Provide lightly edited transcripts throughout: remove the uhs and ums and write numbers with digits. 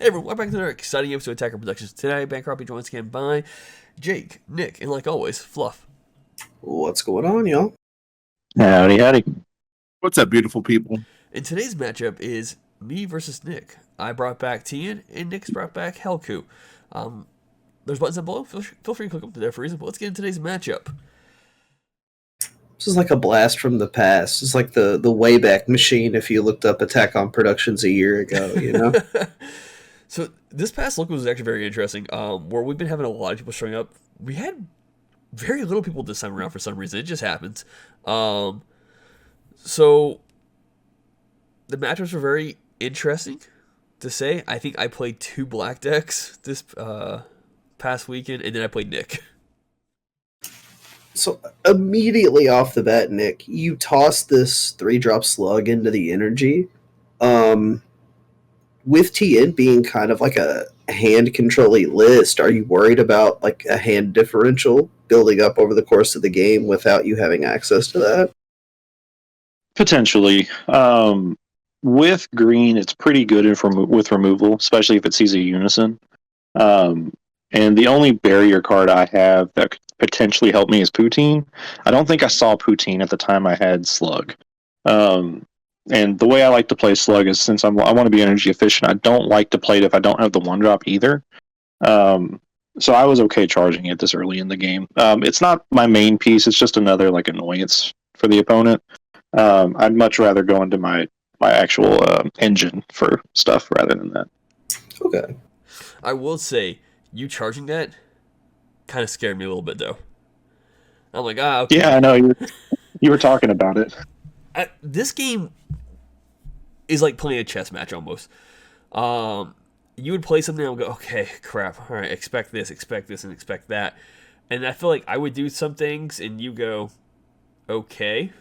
Hey everyone, welcome back to another exciting episode of Attacker Productions. Today, Bankrupt be joined once again by Jake, Nick, and like always, Fluff. What's going on, y'all? Howdy, howdy. What's up, beautiful people? And today's matchup is me versus Nick. I brought back Tien, and Nick's brought back Helku. There's buttons down below. Feel free to click them there for a reason, but let's get into today's matchup. This is like a blast from the past. It's like the Wayback Machine if you looked up Attack on Productions a year ago, you know? So this past look was actually very interesting, where we've been having a lot of people showing up. We had very little people this time around for some reason. It just happens. So the matchups were very interesting to say. I think I played 2 black decks this past weekend, and then I played Nick. So immediately off the bat, Nick, you tossed this 3-drop slug into the energy. With Tien being kind of like a hand-controlling list, are you worried about like a hand differential building up over the course of the game without you having access to that? Potentially. With green, it's pretty good with removal, especially if it sees a unison. And the only barrier card I have that could potentially help me is Poutine. I don't think I saw Poutine at the time I had Slug. And the way I like to play Slug is since I want to be energy efficient, I don't like to play it if I don't have the 1-drop either. So I was okay charging it this early in the game. It's not my main piece. It's just another like annoyance for the opponent. I'd much rather go into my actual engine for stuff rather than that. Okay. I will say, you charging that kind of scared me a little bit, though. I'm like, okay. Yeah, I know. You were talking about it. This game is like playing a chess match almost. You would play something and I would go, okay, crap. All right, expect this, and expect that. And I feel like I would do some things and you go, okay.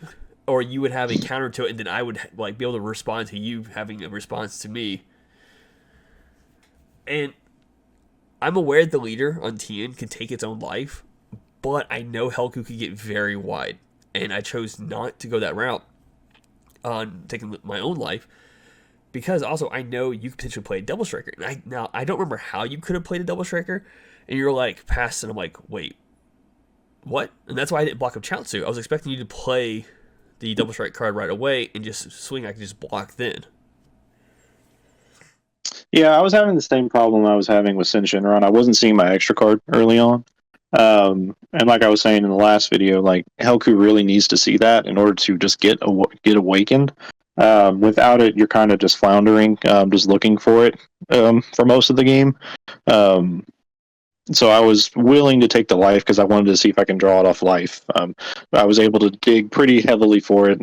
Or you would have a counter to it and then I would like be able to respond to you having a response to me. And I'm aware the leader on Tien can take its own life, but I know Helku could get very wide. And I chose not to go that route on taking my own life because also I know you could potentially play a double striker. And I don't remember how you could have played a double striker, and you're like passed, and I'm like, wait, what? And that's why I didn't block up Chaozu. I was expecting you to play the double strike card right away and just swing. I could just block then. Yeah, I was having the same problem I was having with Tien Shinhan. I wasn't seeing my extra card early on. And like I was saying in the last video, like Helku really needs to see that in order to just get awakened. Without it, you're kind of just floundering, just looking for it for most of the game. So I was willing to take the life because I wanted to see if I can draw it off life. I was able to dig pretty heavily for it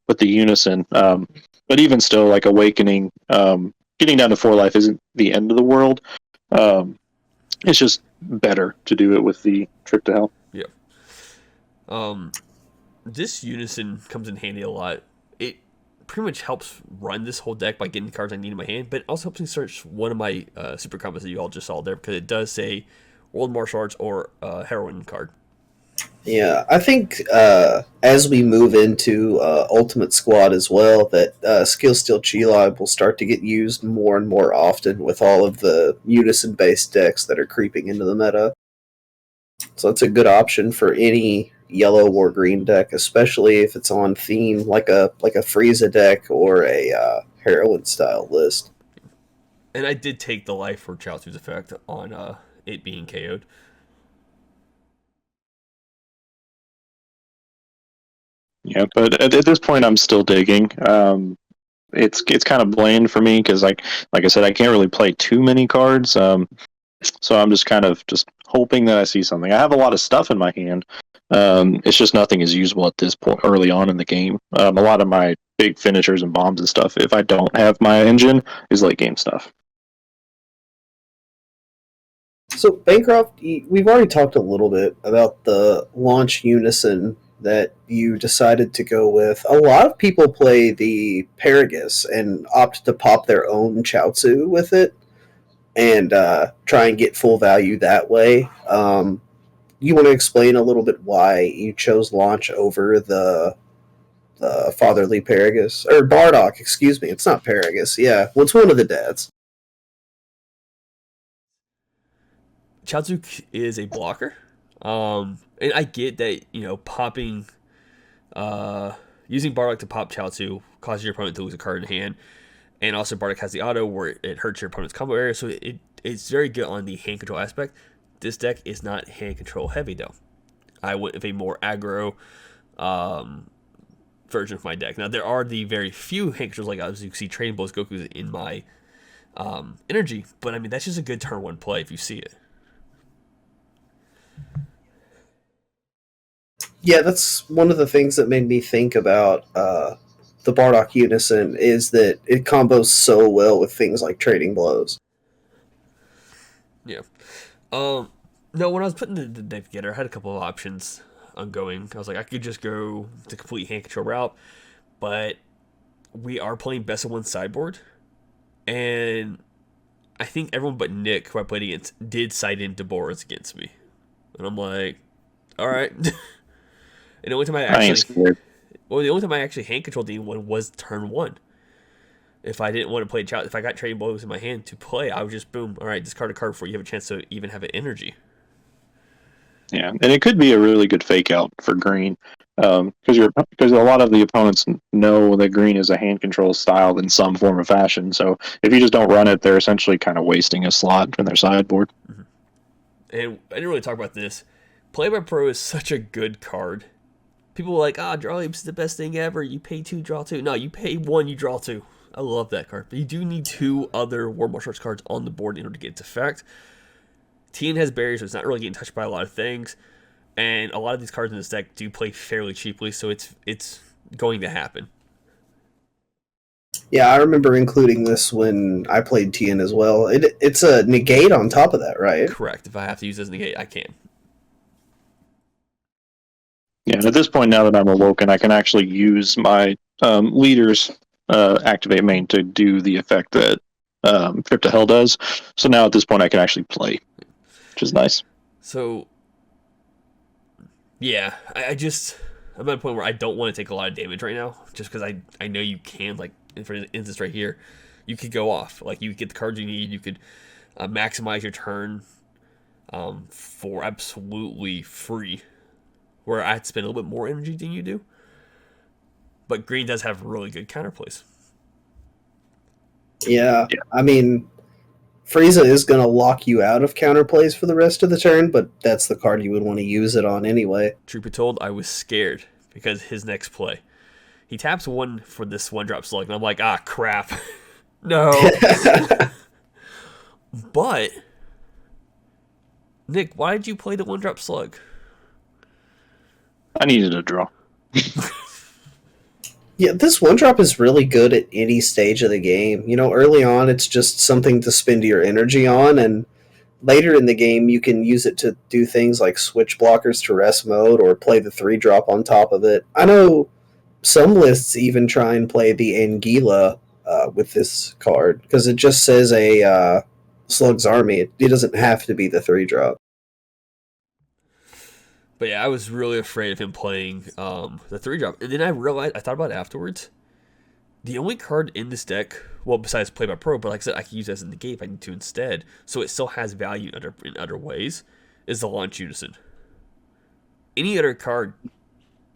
with the unison. But even still, like awakening, getting down to 4 life isn't the end of the world. It's just better to do it with the trip to hell. Yeah. This unison comes in handy a lot. It pretty much helps run this whole deck by getting the cards I need in my hand, but it also helps me search one of my super combos that you all just saw there because it does say World Martial Arts or Heroine card. Yeah, I think as we move into Ultimate Squad as well, that Skill Steal Chi will start to get used more and more often with all of the unison-based decks that are creeping into the meta. So it's a good option for any yellow or green deck, especially if it's on theme, like a Frieza deck or a Heroine-style list. And I did take the life for Chaozu's effect on it being KO'd. Yeah, but at this point, I'm still digging. It's kind of bland for me because, like I said, I can't really play too many cards. So I'm just kind of just hoping that I see something. I have a lot of stuff in my hand. It's just nothing is usable at this point early on in the game. A lot of my big finishers and bombs and stuff, if I don't have my engine, is late game stuff. So, Bancroft, we've already talked a little bit about the launch unison that you decided to go with. A lot of people play the Paragus and opt to pop their own Chaozu with it and try and get full value that way. You want to explain a little bit why you chose launch over the Fatherly Paragus? Or Bardock, excuse me. It's not Paragus. Yeah, well, it's one of the dads. Chaozu is a blocker. And I get that, popping, using Bardock to pop Chaozu causes your opponent to lose a card in hand. And also Bardock has the auto where it hurts your opponent's combo area, so it's very good on the hand control aspect. This deck is not hand control heavy though. I went with a more aggro version of my deck. Now there are the very few hand controls, like as you can see, Trading Blows Goku's in my energy, but I mean that's just a good turn one play if you see it. Yeah, that's one of the things that made me think about the Bardock Unison is that it combos so well with things like Trading Blows. Yeah. No, when I was putting the deck together, I had a couple of options ongoing. I was like, I could just go the complete hand control route, but we are playing best of one sideboard, and I think everyone but Nick, who I played against, did side in Boros against me, and I'm like, all right. And the only time the only time I actually hand controlled anyone was turn one. If I didn't want to play if I got Trading Blows in my hand to play, I would just boom, all right, discard a card before you have a chance to even have an energy. Yeah, and it could be a really good fake out for green, because a lot of the opponents know that green is a hand control style in some form or fashion. So if you just don't run it, they're essentially kind of wasting a slot in their sideboard. Mm-hmm. And I didn't really talk about this. Play by Pro is such a good card. People are like, Draw Apes is the best thing ever. You pay 2, draw 2. No, you pay 1, you draw 2. I love that card. But you do need 2 other War Martial Arts cards on the board in order to get its effect. Tien has barriers, so it's not really getting touched by a lot of things. And a lot of these cards in this deck do play fairly cheaply, so it's going to happen. Yeah, I remember including this when I played Tien as well. It's a negate on top of that, right? Correct. If I have to use this negate, I can. Yeah, and at this point, now that I'm awoken, I can actually use my leader's activate main to do the effect that Trip to Hell does. So now at this point, I can actually play, which is nice. So, yeah, I'm at a point where I don't want to take a lot of damage right now, just because I know you can, like, for instance right here, you could go off. Like, you get the cards you need, you could maximize your turn for absolutely free, where I had to spend a little bit more energy than you do. But green does have really good counterplays. Yeah, I mean, Frieza is going to lock you out of counterplays for the rest of the turn, but that's the card you would want to use it on anyway. Truth be told, I was scared because his next play, he taps 1 for this 1-drop slug, and I'm like, crap. No. But, Nick, why did you play the 1-drop slug? I needed a draw. Yeah, this 1-drop is really good at any stage of the game. Early on, it's just something to spend your energy on, and later in the game, you can use it to do things like switch blockers to rest mode or play the 3-drop on top of it. I know some lists even try and play the Anguilla with this card, because it just says a Slug's Army. It doesn't have to be the 3-drop. But yeah, I was really afraid of him playing the 3-drop. And then I thought about it afterwards. The only card in this deck, well, besides Play by Pro, but like I said, I can use it as a negate if I need to instead, so it still has value in other ways, is the Launch Unison. Any other card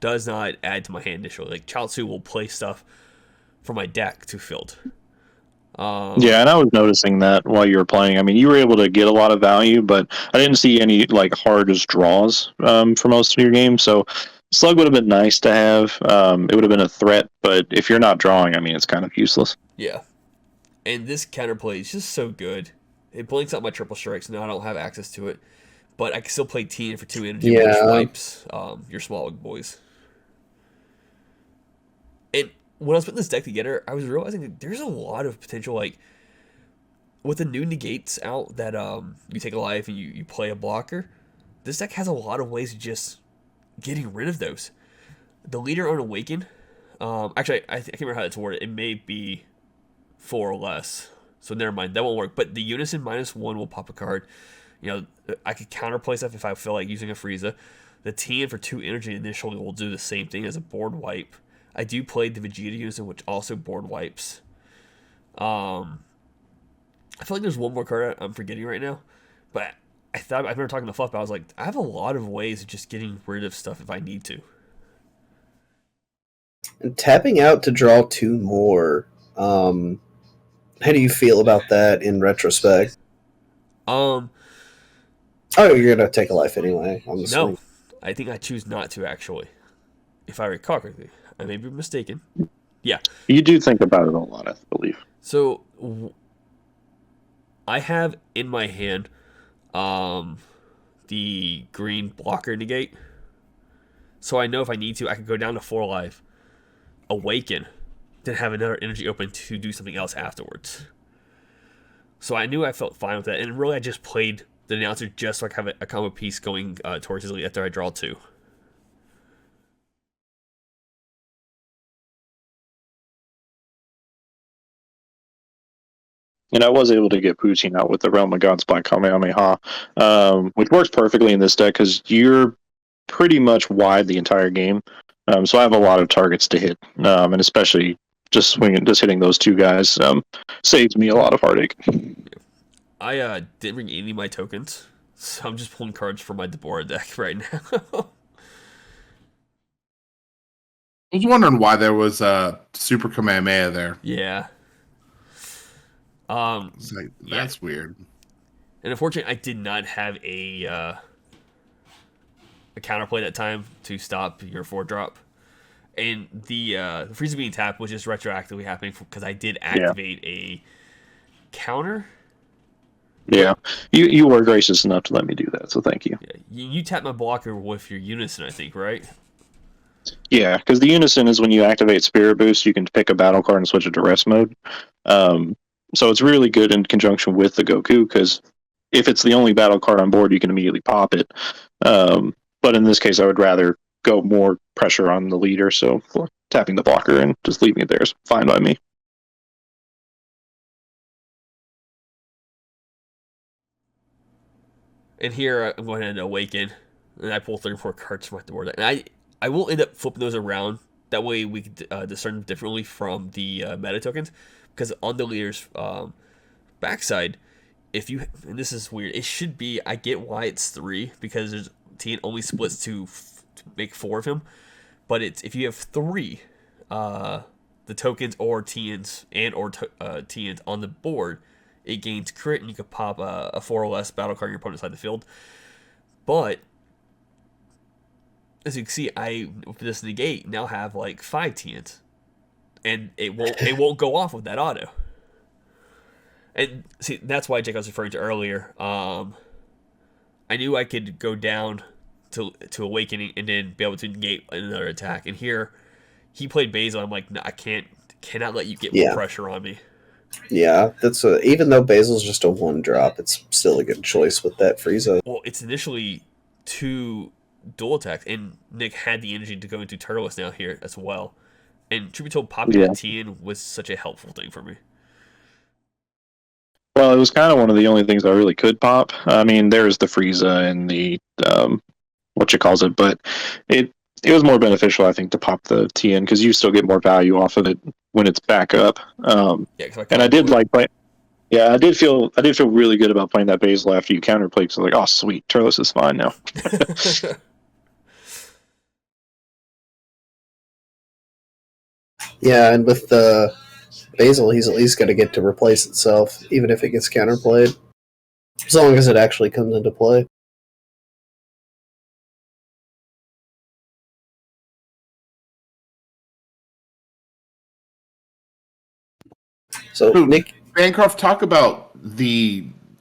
does not add to my hand initially. Like, Chaozu will play stuff for my deck to field. Yeah, and I was noticing that while you were playing. I mean, you were able to get a lot of value, but I didn't see any hard as draws for most of your games. So Slug would have been nice to have. It would have been a threat, but if you're not drawing, I mean, it's kind of useless. Yeah, and this counterplay is just so good. It blinks out my triple strikes. Now I don't have access to it, but I can still play Tien for 2 energy, which wipes your small boys. And when I was putting this deck together, I was realizing that there's a lot of potential, with the new negates out that you take a life and you play a blocker. This deck has a lot of ways of just getting rid of those. The leader on Awaken, actually, I can't remember how it's worded. It may be 4 or less, so never mind, that won't work. But the Unison -1 will pop a card. I could counterplay stuff if I feel like using a Frieza. The Tien for 2 energy initially will do the same thing as a board wipe. I do play the Vegeta Unison, which also board wipes. I feel like there's one more card I'm forgetting right now, but I remember talking to Fluff, but I was like, I have a lot of ways of just getting rid of stuff if I need to. And tapping out to draw two more. How do you feel about that in retrospect? Um, Oh, you're gonna take a life anyway on the no, swing. I think I choose not to actually. If I recall correctly, I may be mistaken. Yeah. You do think about it a lot, I believe. So I have in my hand um the green blocker negate. So I know if I need to, I can go down to 4 life, awaken, then have another energy open to do something else afterwards. So I knew I felt fine with that, and really I just played the announcer just so I have a combo piece going towards his lead after I draw 2. And I was able to get Poutine out with the Realm of Gods Black Kamehameha, which works perfectly in this deck because you're pretty much wide the entire game. So I have a lot of targets to hit, and especially just hitting those two guys saves me a lot of heartache. I didn't bring any of my tokens, so I'm just pulling cards from my Deborah deck right now. I was wondering why there was a Super Kamehameha there. Yeah. It's like, Yeah. that's weird. And unfortunately, I did not have a counterplay that time to stop your 4-drop. And the Frieza being tapped was just retroactively happening because I did activate a counter. Yeah, you were gracious enough to let me do that, so thank you. Yeah, you tap my blocker with your Unison, I think, right? Yeah, because the Unison is when you activate Spirit Boost, you can pick a battle card and switch it to rest mode. So it's really good in conjunction with the Goku, because if it's the only battle card on board, you can immediately pop it. But in this case, I would rather go more pressure on the leader, so tapping the blocker and just leaving it there is fine by me. And here I'm going to awaken, and I pull 34 cards from my board. And I will end up flipping those around. That way we can discern them differently from the meta tokens. Because on the leader's backside, if you, and this is weird, it should be, I get why it's 3, because there's Tien only splits to make 4 of him. But it's if you have 3, the tokens or Tiens and or Tiens on the board, it gains crit and you can pop a 4 or less battle card on your opponent's side of the field. But as you can see, I with this negate now have like 5 Tiens, and it won't go off with that auto. And see, that's why Jake was referring to earlier. I knew I could go down to awakening and then be able to negate another attack. And here, he played Basil. I'm like, no, cannot let you get more pressure on me. Yeah, even though Basil's just a 1-drop, it's still a good choice with that Frieza. Well, it's initially 2 dual attacks, and Nick had the energy to go into Turtles now here as well. And truth be told, popping the Tien was such a helpful thing for me. Well, it was kind of one of the only things I really could pop. I mean, there's the Frieza and the but it was more beneficial, I think, to pop the Tien because you still get more value off of it when it's back up. And I did like play. Yeah, I did feel really good about playing that Basil after you counterplayed. because I was like, oh sweet, Turles is fine now. Yeah, and with the Basil, he's at least going to get to replace itself, even if it gets counterplayed. As long as it actually comes into play. So, Nick, Bancroft, talk about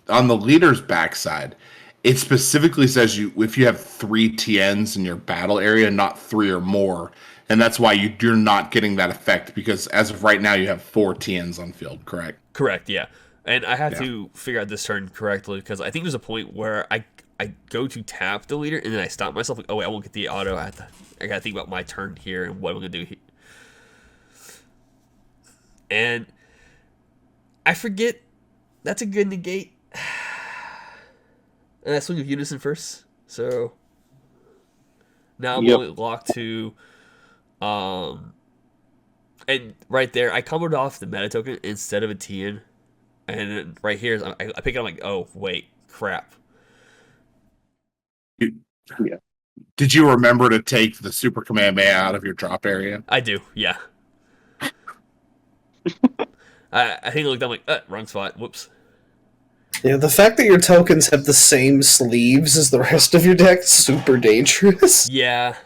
on the leader's backside. It specifically says if you have 3 TNs in your battle area, not 3 or more, and that's why you're not getting that effect because as of right now you have 4 TNs on field. Correct? Correct. Yeah, and I have to figure out this turn correctly because I think there's a point where I go to tap the leader and then I stop myself like, oh wait, I won't get the auto. I gotta think about my turn here and what I'm gonna do here. And I forget that's a good negate. And I swing with Unison first. So now I'm only locked to and right there I comboed off the meta token instead of a Tien. And then right here I pick it up like, oh wait, crap. Yeah. Did you remember to take the Super Kamehameha out of your drop area? I do, yeah. I think I looked, I'm like, wrong spot. Whoops. Yeah, the fact that your tokens have the same sleeves as the rest of your deck is super dangerous. Yeah.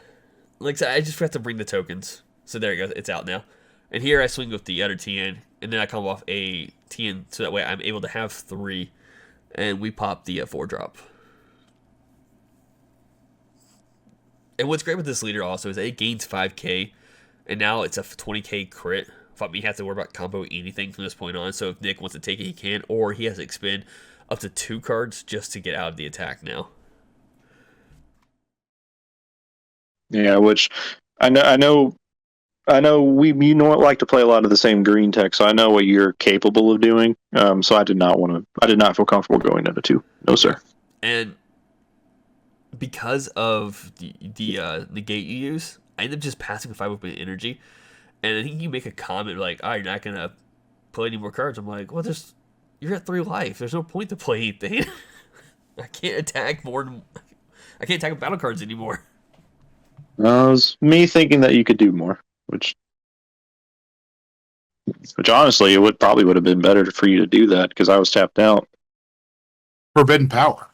Like I said, I just forgot to bring the tokens. So there it goes. It's out now. And here I swing with the other Tien, and then I come off a Tien, so that way I'm able to have 3, and we pop the 4-drop. And what's great with this leader also is that it gains 5k, and now it's a 20k crit. Without me have to worry about combo anything from this point on. So if Nick wants to take it, he can, or he has to expend up to 2 cards just to get out of the attack now. Yeah, which I know you like to play a lot of the same green tech, so I know what you're capable of doing. So I did not feel comfortable going into 2. No, sir. And because of the negate you use, I end up just passing a 5 open energy. And I think you make a comment like, "Oh, you're not gonna play any more cards." I'm like, "Well, you're at 3 life. There's no point to play anything. I can't attack with battle cards anymore." It was me thinking that you could do more, which honestly, it probably would have been better for you to do that because I was tapped out. Forbidden Power.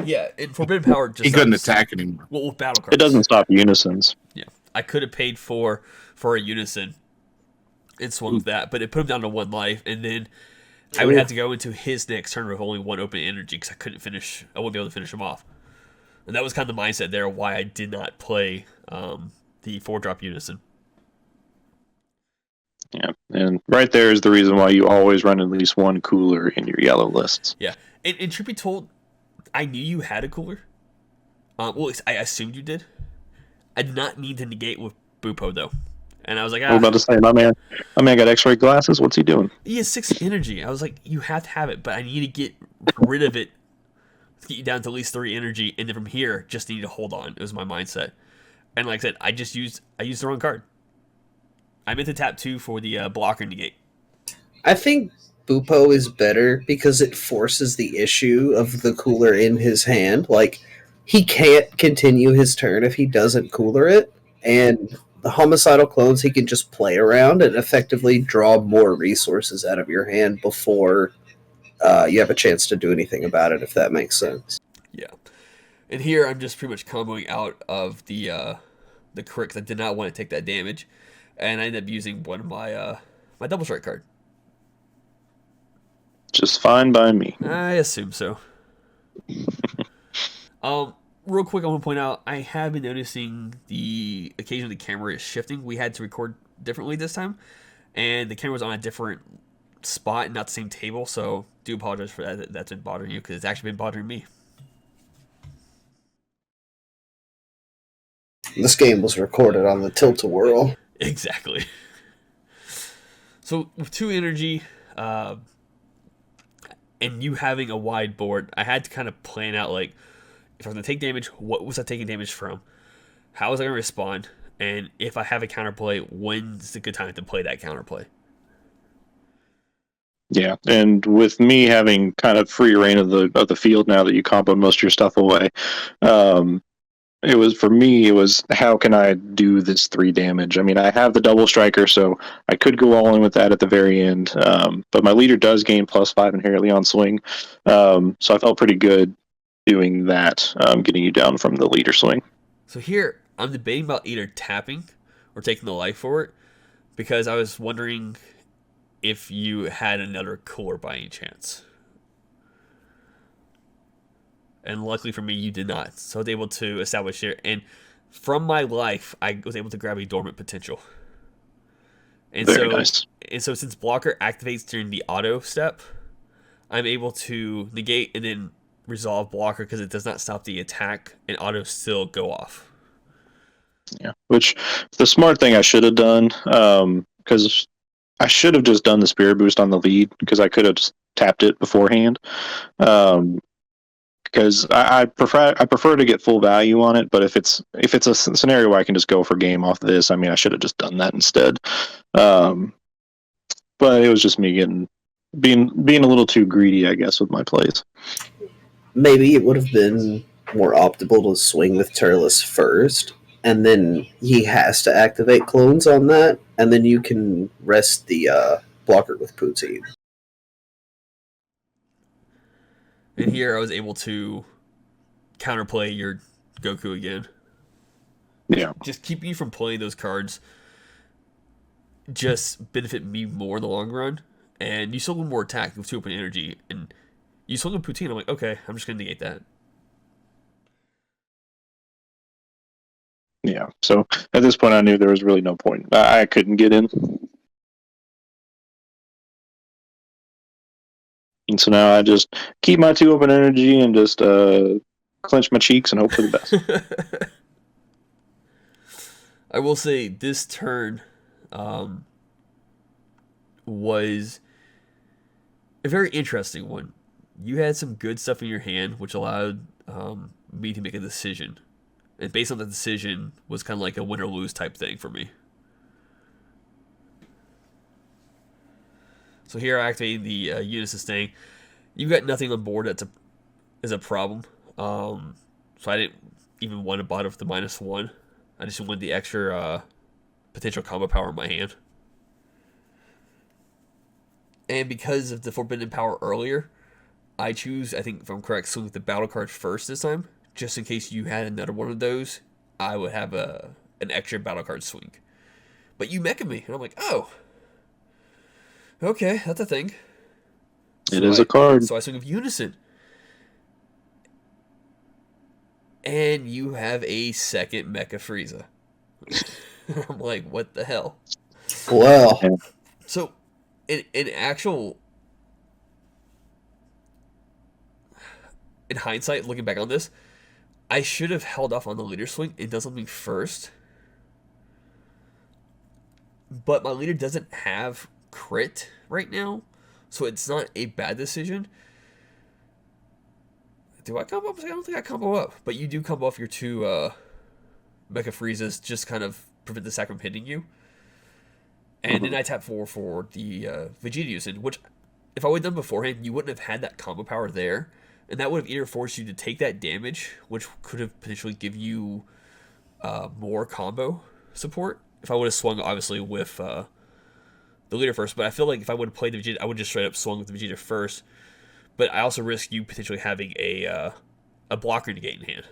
Yeah, and Forbidden Power just he couldn't attack anymore. Well, with battle cards, it doesn't stop unisons. Yeah, I could have paid for a unison and swung with that, but it put him down to 1 life, and then I would have to go into his next turn with only 1 open energy because I wouldn't be able to finish him off. And that was kind of the mindset there why I did not play the 4-drop unison. Yeah, and right there is the reason why you always run at least 1 cooler in your yellow lists. Yeah, and truth be told, I knew you had a cooler. Well, I assumed you did. I did not need to negate with Bupo though, and I was like, I was about to say, my man got X-ray glasses. What's he doing? He has 6 energy. I was like, you have to have it, but I need to get rid of it to get you down to at least 3 energy, and then from here, just need to hold on. It was my mindset, and like I said, I used the wrong card. I meant to tap 2 for the blocker negate. I think Bupo is better because it forces the issue of the cooler in his hand. Like, he can't continue his turn if he doesn't cooler it, and the homicidal clones he can just play around and effectively draw more resources out of your hand before you have a chance to do anything about it, if that makes sense. Yeah. And here I'm just pretty much comboing out of the crit because I did not want to take that damage. And I ended up using one of my double strike card. Just fine by me. I assume so. Real quick, I want to point out, I have been noticing the occasionally the camera is shifting. We had to record differently this time, and the camera was on a different spot, not the same table, so do apologize for that. That's been bothering you, because it's actually been bothering me. This game was recorded on the Tilt-A-Whirl. Exactly. So, with 2 energy, and you having a wide board, I had to kind of plan out, like, if I was going to take damage, what was I taking damage from? How was I going to respond? And if I have a counterplay, when's a good time to play that counterplay? Yeah, and with me having kind of free reign of the field now that you comboed most of your stuff away, it was how can I do this 3 damage? I mean, I have the double striker, so I could go all in with that at the very end. But my leader does gain +5 inherently on swing, so I felt pretty good doing that, getting you down from the leader swing. So here, I'm debating about either tapping or taking the life for it, because I was wondering if you had another cooler by any chance. And luckily for me, you did not. So I was able to establish it. And from my life, I was able to grab a dormant potential. And Very nice. And so since blocker activates during the auto step, I'm able to negate and then resolve blocker because it does not stop the attack and auto still go off. Yeah, which the smart thing I should have done, because I should have just done the spirit boost on the lead because I could have just tapped it beforehand. Because I prefer to get full value on it, but if it's a scenario where I can just go for game off this, I mean, I should have just done that instead. But it was just me being a little too greedy, I guess, with my plays. Maybe it would have been more optimal to swing with Turles first, and then he has to activate clones on that, and then you can rest the blocker with Poutine. And here I was able to counterplay your Goku again. Yeah. Just keeping you from playing those cards just benefit me more in the long run. And you still have more attack with 2 open energy. And you swing a Poutine, I'm like, okay, I'm just going to negate that. Yeah. So at this point, I knew there was really no point. I couldn't get in. And so now I just keep my 2 open energy and just clench my cheeks and hope for the best. I will say this turn was a very interesting one. You had some good stuff in your hand, which allowed me to make a decision. And based on that decision was kind of like a win or lose type thing for me. So here I activated the Unisys thing. You got nothing on board is a problem. So I didn't even want to bother with the -1. I just wanted the extra potential combo power in my hand. And because of the Forbidden Power earlier, I choose, I think if I'm correct, swing with the battle card first this time. Just in case you had another one of those, I would have an extra battle card swing. But you mecha me, and I'm like, oh, okay, that's a thing. It is a card. So I swing with Unison. And you have a second Mecha Frieza. I'm like, what the hell? Well, So, in hindsight, looking back on this, I should have held off on the leader swing and done something first. But my leader doesn't have crit right now, so it's not a bad decision. Do I combo up? I don't think I combo up. But you do combo off your 2 Mecha Friezas, just kind of prevent the sack from hitting you. And then I tap 4 for the Vegeta usage, which if I would have done beforehand, you wouldn't have had that combo power there. And that would have either forced you to take that damage, which could have potentially give you more combo support. If I would have swung, obviously, with the leader first. But I feel like if I would have played the Vegeta, I would just straight up swung with the Vegeta first. But I also risk you potentially having a blocker negate in hand.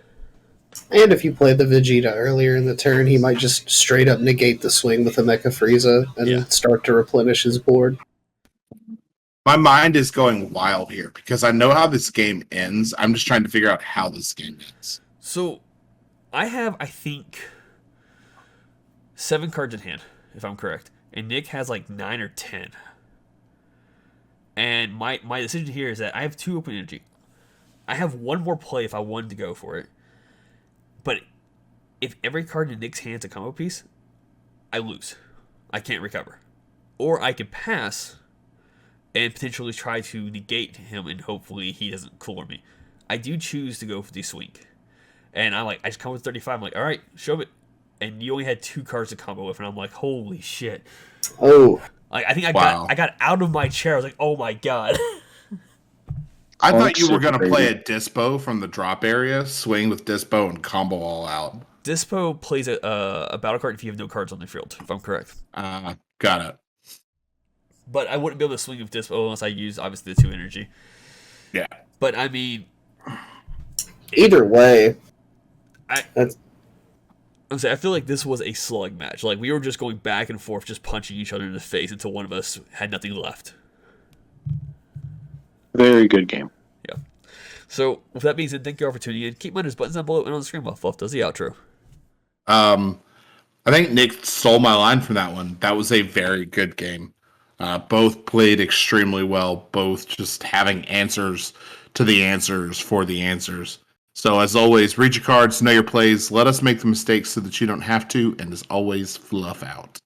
and if you play the Vegeta earlier in the turn, he might just straight up negate the swing with a Mecha Frieza and start to replenish his board. My mind is going wild here because I know how this game ends. I'm just trying to figure out how this game ends. So, I have, I think, 7 cards in hand, if I'm correct. And Nick has like 9 or 10. And my decision here is that I have 2 open energy. I have one more play if I wanted to go for it. But if every card in Nick's hand's a combo piece, I lose. I can't recover. Or I could pass and potentially try to negate him and hopefully he doesn't cooler me. I do choose to go for the swing. And I just come with 35. I'm like, all right, show it. And you only had 2 cards to combo with, and I'm like, holy shit. Oh. I think I got out of my chair. I was like, oh my god. I thought you were going to play a Dispo from the drop area, swing with Dispo, and combo all out. Dispo plays a battle card if you have no cards on the field, if I'm correct. Got it. But I wouldn't be able to swing with Dispo unless I use, obviously, the 2 energy. Yeah. But, I mean... Either way... I feel like this was a slug match. Like, we were just going back and forth, just punching each other in the face until one of us had nothing left. Very good game. Yeah. So, with that being said, thank you all for tuning in. Keep in mind, there's buttons down below and on the screen while Fluff does the outro. I think Nick stole my line from that one. That was a very good game. Both played extremely well, both just having answers to the answers for the answers. So, as always, read your cards, know your plays, let us make the mistakes so that you don't have to, and as always, fluff out.